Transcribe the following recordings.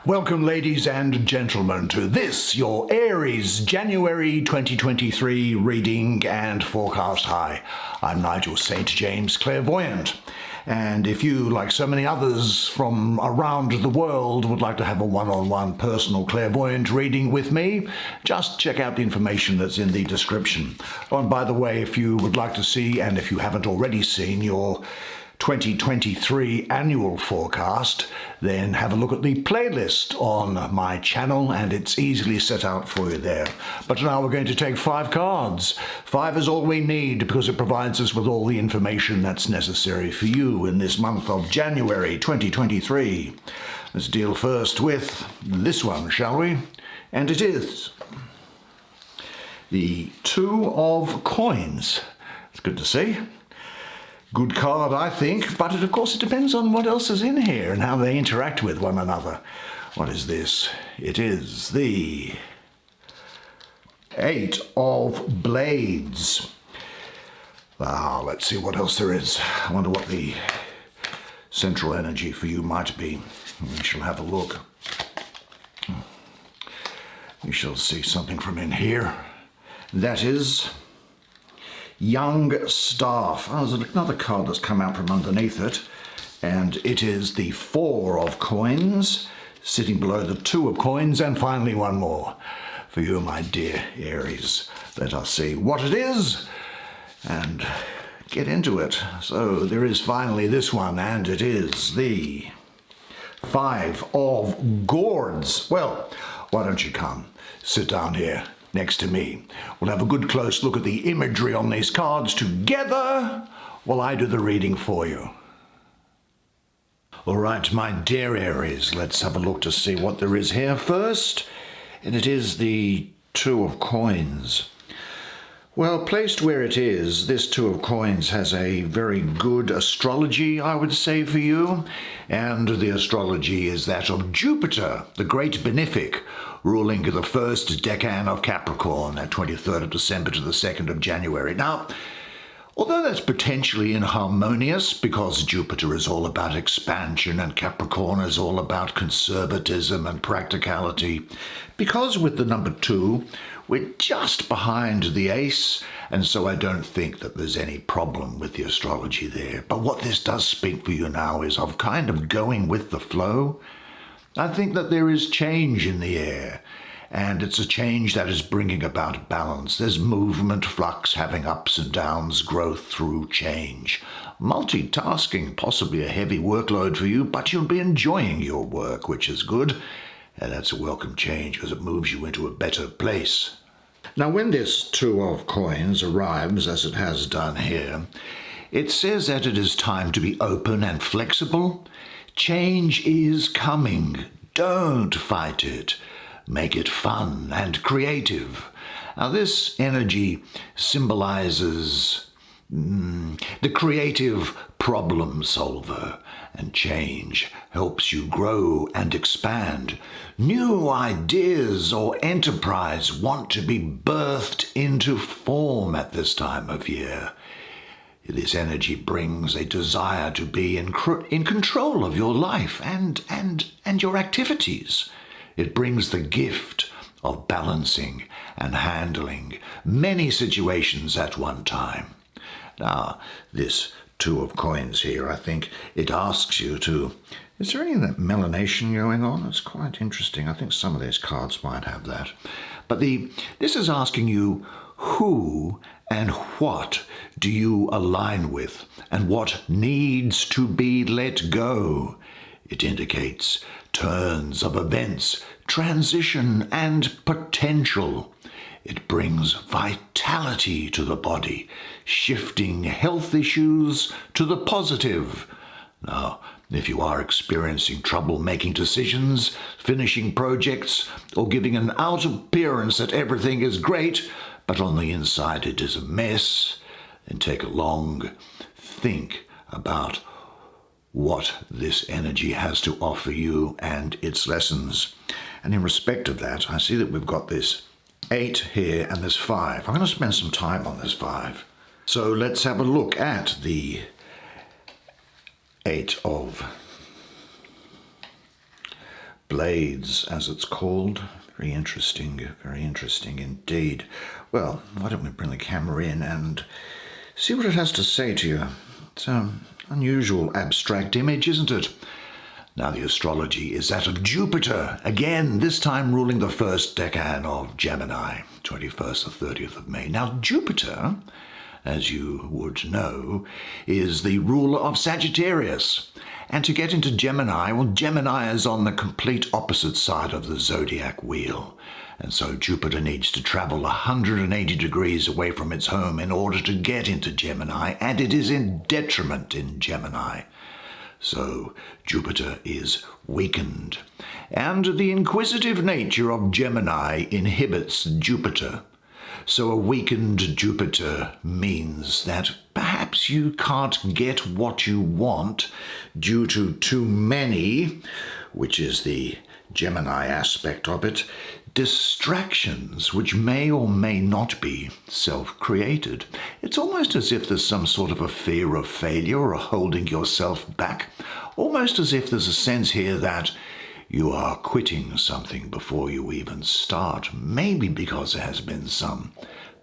Welcome, ladies and gentlemen, to this, your Aries January 2023 reading and forecast. Hi, I'm Nigel Saint James, clairvoyant. And if you, like so many others from around the world, would like to have a one-on-one personal clairvoyant reading with me, just check out the information that's in the description. Oh, and by the way, if you would like to see, and if you haven't already seen, your 2023 annual forecast, then have a look at the playlist on my channel and it's easily set out for you there. But now we're going to take 5 cards. 5 is all we need because it provides us with all the information that's necessary for you in this month of January 2023. Let's deal first with this one, shall we? And it is the 2 of Coins. It's good to see. Good card, I think, but of course it depends on what else is in here and how they interact with one another. What is this? It is the 8 of Blades. Let's see what else there is. I wonder what the central energy for you might be. We shall have a look. We shall see something from in here. That is Young Staff. There's another card that's come out from underneath it, and it is the 4 of Coins, sitting below the 2 of Coins, and finally one more for you, my dear Aries. Let us see what it is and get into it. So there is finally this one, and it is the 5 of Gourds. Well, why don't you come sit down here next to me. We'll have a good close look at the imagery on these cards together while I do the reading for you. All right, my dear Aries, let's have a look to see what there is here first. And it is the 2 of Coins. Well, placed where it is, this 2 of Coins has a very good astrology, I would say, for you. And the astrology is that of Jupiter, the great benefic, ruling the first decan of Capricorn, at 23rd of December to the 2nd of January. Now, although that's potentially inharmonious because Jupiter is all about expansion and Capricorn is all about conservatism and practicality, because with the number 2, we're just behind the ace, and so I don't think that there's any problem with the astrology there. But what this does speak for you now is of kind of going with the flow. I think that there is change in the air, and it's a change that is bringing about balance. There's movement, flux, having ups and downs, growth through change. Multitasking, possibly a heavy workload for you, but you'll be enjoying your work, which is good. And that's a welcome change because it moves you into a better place. Now, when this 2 of Coins arrives, as it has done here, it says that it is time to be open and flexible. Change is coming. Don't fight it. Make it fun and creative. Now, this energy symbolizes the creative problem solver, and change helps you grow and expand. New ideas or enterprise want to be birthed into form at this time of year. This energy brings a desire to be in control of your life and your activities. It brings the gift of balancing and handling many situations at one time. Now, this 2 of Coins here, I think it asks you to... Is there any of that melanation going on? It's quite interesting. I think some of these cards might have that. But this is asking you who and what do you align with and what needs to be let go. It indicates turns of events, transition and potential. It brings vitality to the body, shifting health issues to the positive. Now, if you are experiencing trouble making decisions, finishing projects, or giving an out appearance that everything is great, but on the inside it is a mess, then take a long think about what this energy has to offer you and its lessons. And in respect of that, I see that we've got this 8 here and this 5. I'm going to spend some time on this 5. So let's have a look at the 8 of Blades, as it's called. Very interesting indeed. Well, why don't we bring the camera in and see what it has to say to you. It's an unusual abstract image, isn't it? Now the astrology is that of Jupiter, again, this time ruling the first decan of Gemini, 21st to 30th of May. Now Jupiter, as you would know, is the ruler of Sagittarius. And to get into Gemini, well, Gemini is on the complete opposite side of the zodiac wheel. And so Jupiter needs to travel 180 degrees away from its home in order to get into Gemini, and it is in detriment in Gemini. So Jupiter is weakened, and the inquisitive nature of Gemini inhibits Jupiter. So a weakened Jupiter means that perhaps you can't get what you want due to too many, which is the Gemini aspect of it, distractions which may or may not be self-created. It's almost as if there's some sort of a fear of failure or holding yourself back, almost as if there's a sense here that you are quitting something before you even start, maybe because there has been some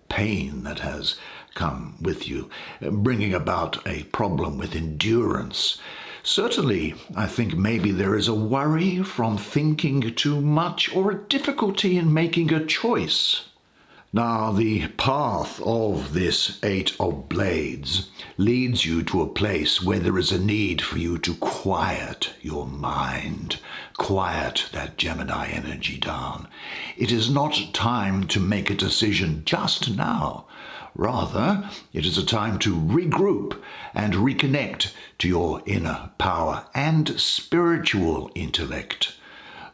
pain that has come with you, bringing about a problem with endurance. Certainly, I think maybe there is a worry from thinking too much or a difficulty in making a choice. Now, the path of this Eight of Blades leads you to a place where there is a need for you to quiet your mind, quiet that Gemini energy down. It is not time to make a decision just now. Rather, it is a time to regroup and reconnect to your inner power and spiritual intellect.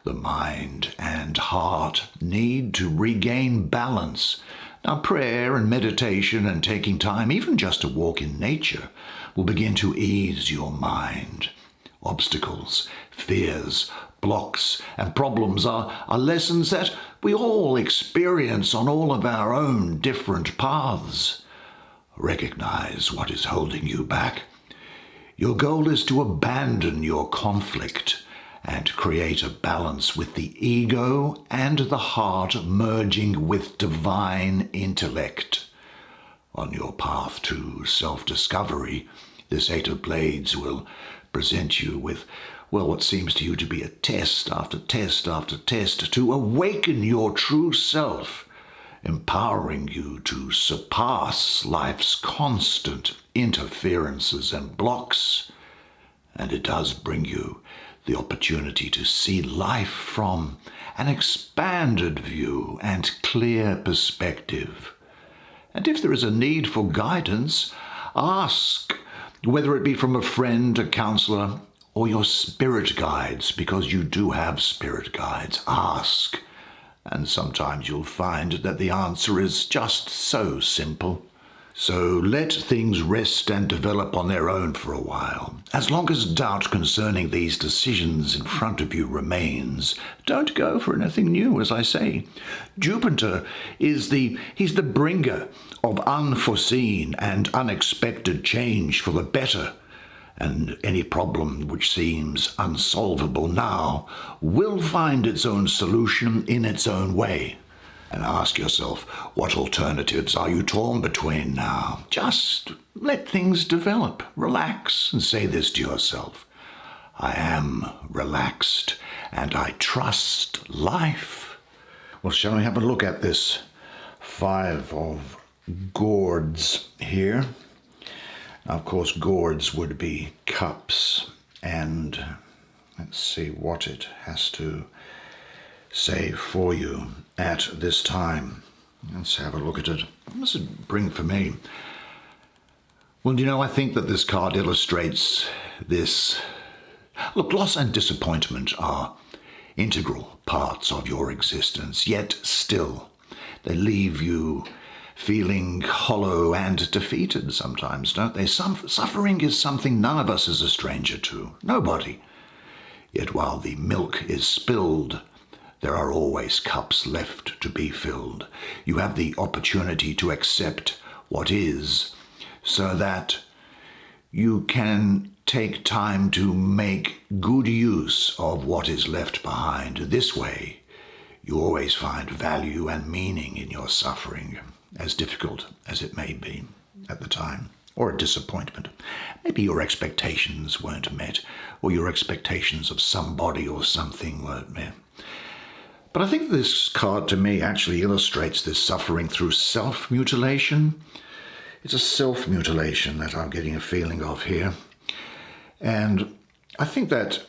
The mind and heart need to regain balance. Now, prayer and meditation and taking time, even just to walk in nature, will begin to ease your mind. Obstacles, fears, blocks, and problems are lessons that we all experience on all of our own different paths. Recognize what is holding you back. Your goal is to abandon your conflict and create a balance with the ego and the heart merging with divine intellect. On your path to self-discovery, this Eight of Blades will present you with, well, what seems to you to be a test after test after test to awaken your true self, empowering you to surpass life's constant interferences and blocks. And it does bring you the opportunity to see life from an expanded view and clear perspective. And if there is a need for guidance, ask, whether it be from a friend, a counselor, or your spirit guides, because you do have spirit guides. Ask, and sometimes you'll find that the answer is just so simple. So let things rest and develop on their own for a while. As long as doubt concerning these decisions in front of you remains, don't go for anything new, as I say. Jupiter is he's the bringer of unforeseen and unexpected change for the better. And any problem which seems unsolvable now will find its own solution in its own way. And ask yourself, what alternatives are you torn between now? Just let things develop. Relax and say this to yourself. I am relaxed and I trust life. Well, shall we have a look at this Five of Gourds here? Now, of course, gourds would be cups, and let's see what it has to say for you at this time. Let's have a look at it. What does it bring for me? Well, I think that this card illustrates this. Look, loss and disappointment are integral parts of your existence, yet still they leave you feeling hollow and defeated sometimes, don't they? Suffering is something none of us is a stranger to. Nobody. Yet while the milk is spilled, there are always cups left to be filled. You have the opportunity to accept what is, so that you can take time to make good use of what is left behind. This way, you always find value and meaning in your suffering, as difficult as it may be at the time, or a disappointment. Maybe your expectations weren't met, or your expectations of somebody or something weren't met. But I think this card to me actually illustrates this suffering through self-mutilation. It's a self-mutilation that I'm getting a feeling of here. And I think that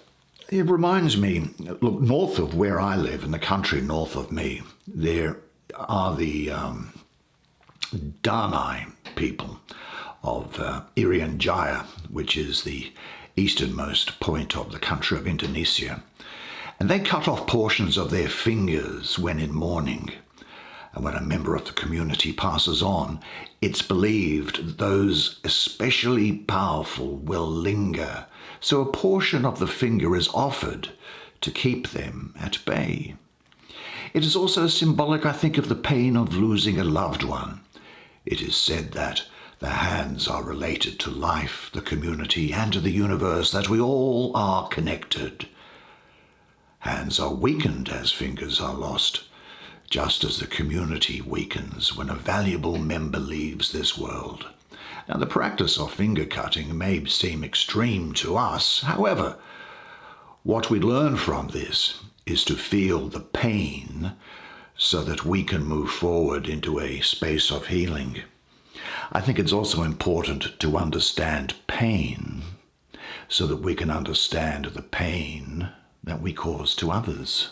it reminds me, look, north of where I live, in the country north of me, there are the Danai people of Irian Jaya, which is the easternmost point of the country of Indonesia. And they cut off portions of their fingers when in mourning. And when a member of the community passes on, it's believed that those especially powerful will linger. So a portion of the finger is offered to keep them at bay. It is also symbolic, I think, of the pain of losing a loved one. It is said that the hands are related to life, the community, and to the universe, that we all are connected. Hands are weakened as fingers are lost, just as the community weakens when a valuable member leaves this world. Now, the practice of finger cutting may seem extreme to us. However, what we learn from this is to feel the pain so that we can move forward into a space of healing. I think it's also important to understand pain so that we can understand the pain that we cause to others.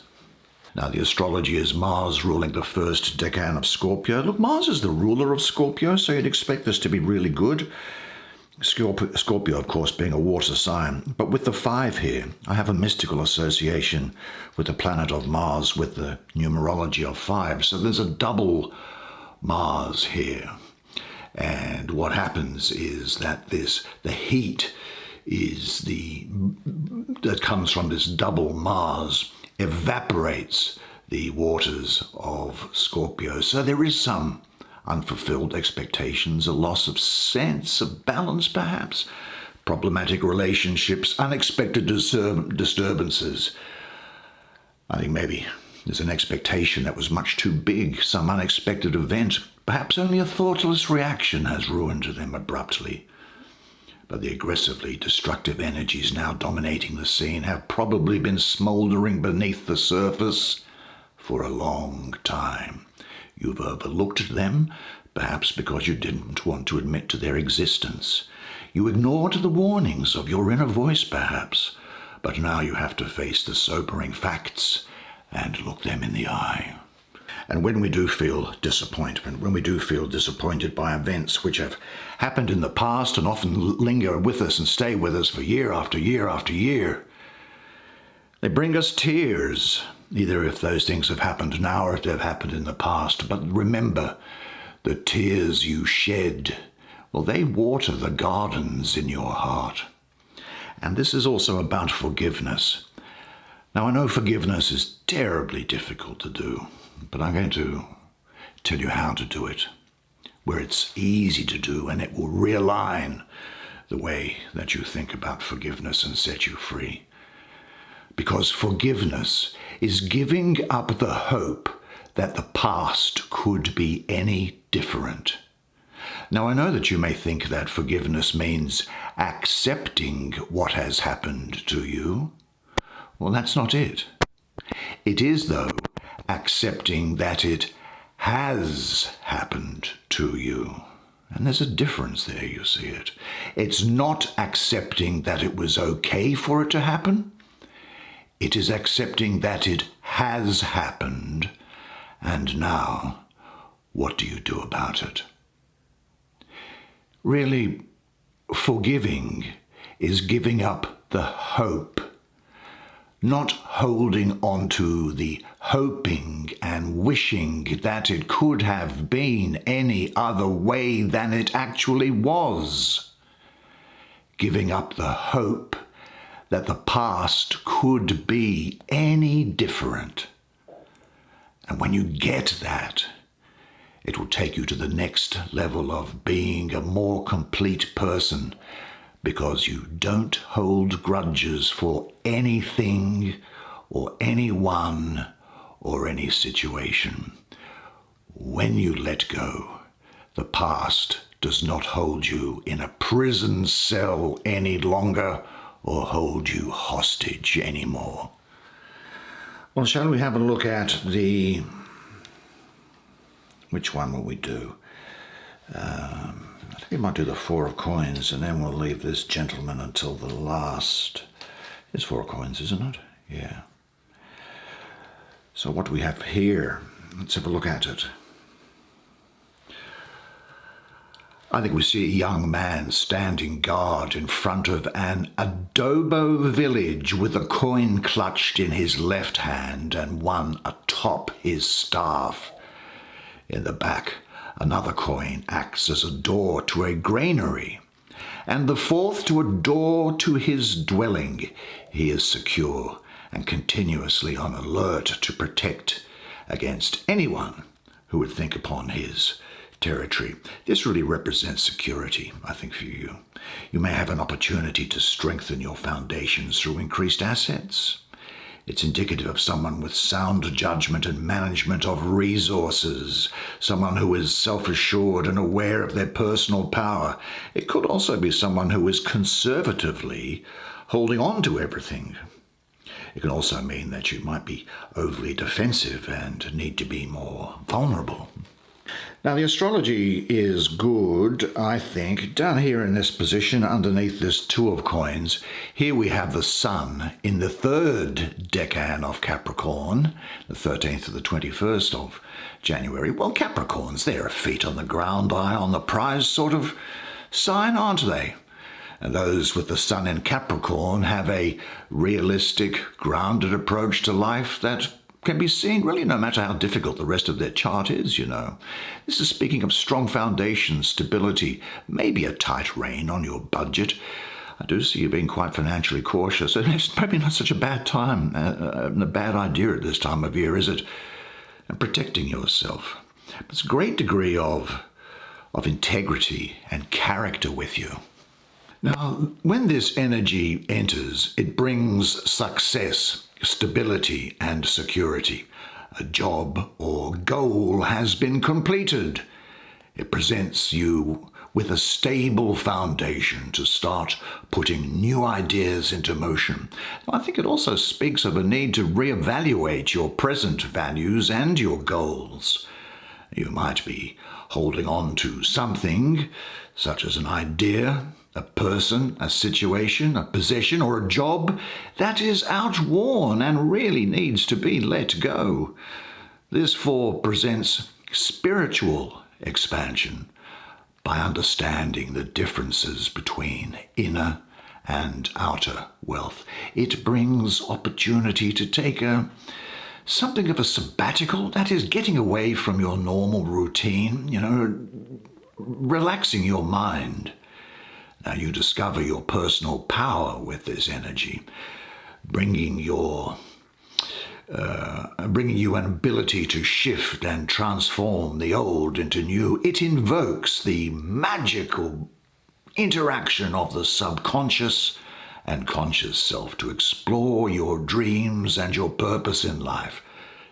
Now, the astrology is Mars ruling the first decan of Scorpio. Look, Mars is the ruler of Scorpio, so you'd expect this to be really good. Scorpio, of course, being a water sign. But with the 5 here, I have a mystical association with the planet of Mars with the numerology of 5. So there's a double Mars here. And what happens is that the heat that comes from this double Mars evaporates the waters of Scorpio. So there is some unfulfilled expectations, a loss of sense of balance perhaps, problematic relationships, unexpected disturbances. I think maybe there's an expectation that was much too big, some unexpected event. Perhaps only a thoughtless reaction has ruined them abruptly. But the aggressively destructive energies now dominating the scene have probably been smouldering beneath the surface for a long time. You've overlooked them, perhaps because you didn't want to admit to their existence. You ignored the warnings of your inner voice, perhaps, but now you have to face the sobering facts and look them in the eye. And when we do feel disappointment, when we do feel disappointed by events which have happened in the past and often linger with us and stay with us for year after year after year, they bring us tears, either if those things have happened now or if they've happened in the past. But remember, the tears you shed, well, they water the gardens in your heart. And this is also about forgiveness. Now, I know forgiveness is terribly difficult to do, but I'm going to tell you how to do it, where it's easy to do, and it will realign the way that you think about forgiveness and set you free. Because forgiveness is giving up the hope that the past could be any different. Now, I know that you may think that forgiveness means accepting what has happened to you. Well, that's not it. It is, though, accepting that it has happened to you. And there's a difference there, you see it. It's not accepting that it was okay for it to happen. It is accepting that it has happened, and now, what do you do about it? Really, forgiving is giving up the hope, not holding on to the hoping and wishing that it could have been any other way than it actually was. Giving up the hope that the past could be any different. And when you get that, it will take you to the next level of being a more complete person, because you don't hold grudges for anything or anyone or any situation. When you let go, the past does not hold you in a prison cell any longer or hold you hostage anymore. Well, shall we have a look at which one will we do? I think we might do the Four of Coins, and then we'll leave this gentleman until the last. It's Four of Coins, isn't it? Yeah. So what do we have here? Let's have a look at it. I think we see a young man standing guard in front of an adobo village with a coin clutched in his left hand and one atop his staff. In the back, another coin acts as a door to a granary, and the fourth to a door to his dwelling. He is secure and continuously on alert to protect against anyone who would think upon his territory. This really represents security, I think, for you. You may have an opportunity to strengthen your foundations through increased assets. It's indicative of someone with sound judgment and management of resources, someone who is self-assured and aware of their personal power. It could also be someone who is conservatively holding on to everything. It can also mean that you might be overly defensive and need to be more vulnerable. Now, the astrology is good, I think. Down here in this position, underneath this Two of Coins, here we have the Sun in the third decan of Capricorn, the 13th to the 21st of January. Well, Capricorns, they're a feet on the ground, eye on the prize sort of sign, aren't they? And those with the Sun in Capricorn have a realistic, grounded approach to life that can be seen really no matter how difficult the rest of their chart is, you know. This is speaking of strong foundations, stability, maybe a tight rein on your budget. I do see you being quite financially cautious, and it's probably not such a bad time, a bad idea at this time of year, is it? And protecting yourself. It's a great degree of integrity and character with you. Now, when this energy enters, it brings success, stability and security. A job or goal has been completed. It presents you with a stable foundation to start putting new ideas into motion. I think it also speaks of a need to reevaluate your present values and your goals. You might be holding on to something, such as an idea, a person, a situation, a possession, or a job that is outworn and really needs to be let go. This Four presents spiritual expansion by understanding the differences between inner and outer wealth. It brings opportunity to take something of a sabbatical, that is, getting away from your normal routine, you know, relaxing your mind. Now you discover your personal power with this energy, bringing you an ability to shift and transform the old into new. It invokes the magical interaction of the subconscious and conscious self to explore your dreams and your purpose in life.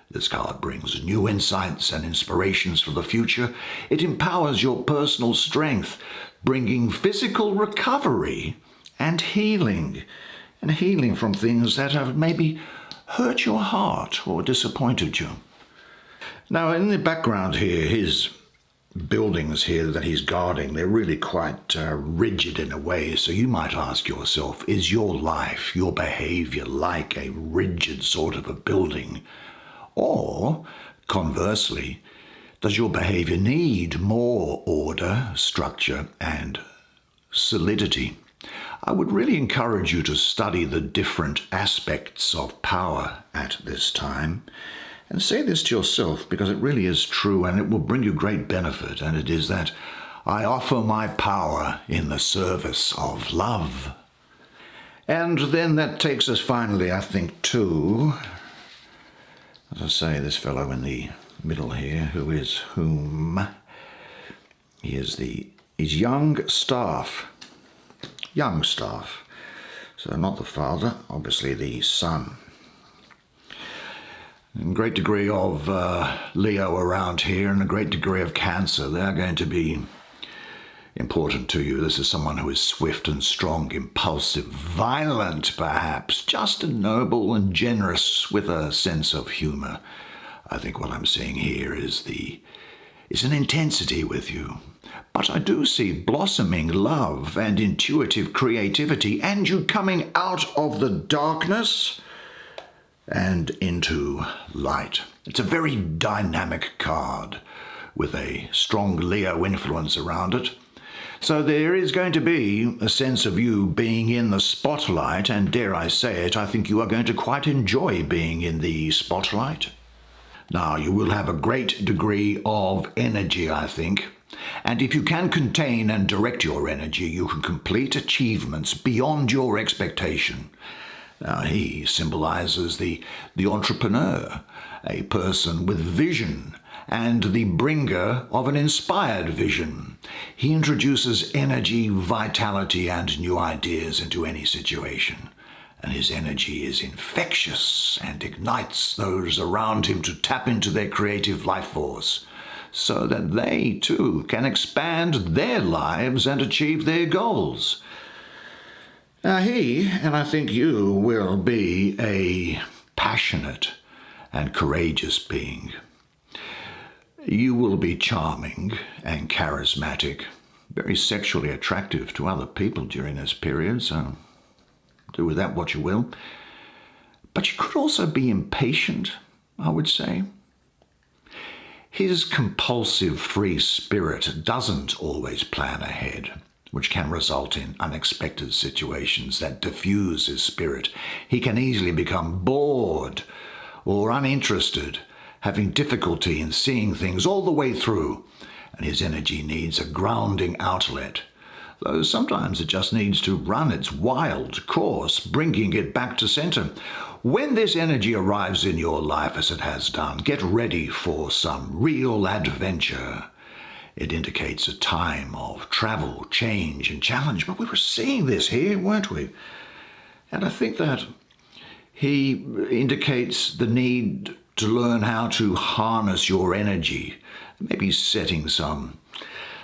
This card brings new insights and inspirations for the future. It empowers your personal strength, bringing physical recovery and healing from things that have maybe hurt your heart or disappointed you. Now, in the background here, his buildings here that he's guarding, they're really quite rigid in a way. So you might ask yourself, is your life, your behavior like a rigid sort of a building? Or, conversely, does your behavior need more order, structure, and solidity? I would really encourage you to study the different aspects of power at this time and say this to yourself, because it really is true and it will bring you great benefit, and it is that I offer my power in the service of love. And then that takes us finally, I think, to, as I say, this fellow in the middle here, who is whom? He's young staff. young staff. So not the father, obviously the son. A great degree of Leo around here and a great degree of Cancer. They are going to be important to you. This is someone who is swift and strong, impulsive, violent perhaps, just and noble and generous with a sense of humour. I think what I'm seeing here is an intensity with you. But I do see blossoming love and intuitive creativity and you coming out of the darkness and into light. It's a very dynamic card with a strong Leo influence around it. So there is going to be a sense of you being in the spotlight, and dare I say it, I think you are going to quite enjoy being in the spotlight. Now, you will have a great degree of energy, I think, and if you can contain and direct your energy, you can complete achievements beyond your expectation. Now, he symbolizes the entrepreneur, a person with vision, and the bringer of an inspired vision. He introduces energy, vitality, and new ideas into any situation. And his energy is infectious and ignites those around him to tap into their creative life force, so that they, too, can expand their lives and achieve their goals. Now he, and I think you, will be a passionate and courageous being. You will be charming and charismatic, very sexually attractive to other people during this period, so do with that what you will. But you could also be impatient, I would say. His compulsive free spirit doesn't always plan ahead, which can result in unexpected situations that diffuse his spirit. He can easily become bored or uninterested, having difficulty in seeing things all the way through, and his energy needs a grounding outlet, though sometimes it just needs to run its wild course, bringing it back to center. When this energy arrives in your life, as it has done, get ready for some real adventure. It indicates a time of travel, change, and challenge. But we were seeing this here, weren't we? And I think that he indicates the need to learn how to harness your energy, maybe setting some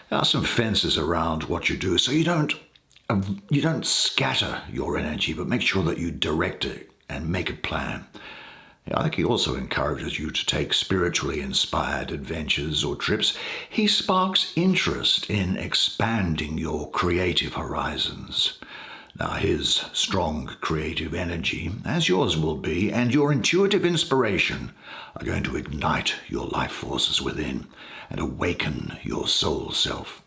fences around what you do, so you don't scatter your energy, but make sure that you direct it and make a plan. I think he also encourages you to take spiritually inspired adventures or trips. He sparks interest in expanding your creative horizons. Now, his strong creative energy, as yours will be, and your intuitive inspiration are going to ignite your life forces within and awaken your soul self.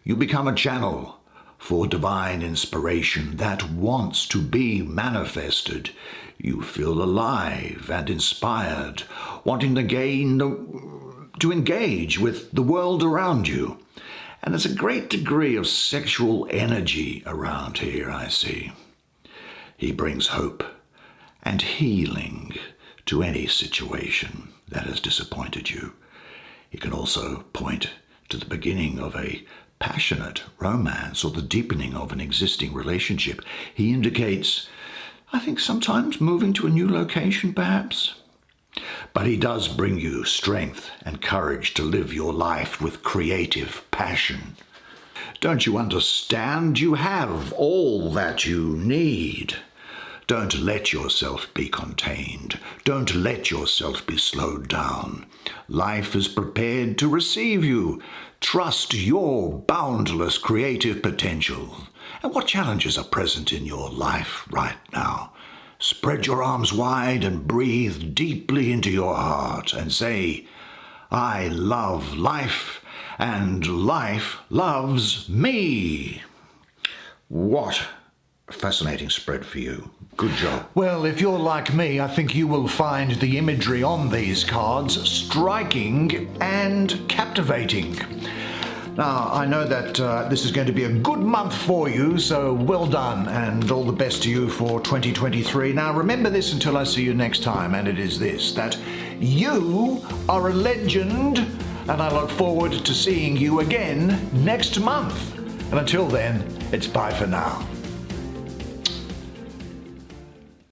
You become a channel for divine inspiration that wants to be manifested. You feel alive and inspired, wanting to engage with the world around you. And there's a great degree of sexual energy around here, I see. He brings hope and healing to any situation that has disappointed you. He can also point to the beginning of a passionate romance or the deepening of an existing relationship. He indicates, I think, sometimes moving to a new location, perhaps. But he does bring you strength and courage to live your life with creative passion. Don't you understand? You have all that you need. Don't let yourself be contained. Don't let yourself be slowed down. Life is prepared to receive you. Trust your boundless creative potential. And what challenges are present in your life right now? Spread your arms wide and breathe deeply into your heart and say, I love life and life loves me. What a fascinating spread for you. Good job. Well, if you're like me, I think you will find the imagery on these cards striking and captivating. Now, I know that this is going to be a good month for you, so well done and all the best to you for 2023. Now, remember this until I see you next time, and it is this, that you are a legend, and I look forward to seeing you again next month. And until then, it's bye for now.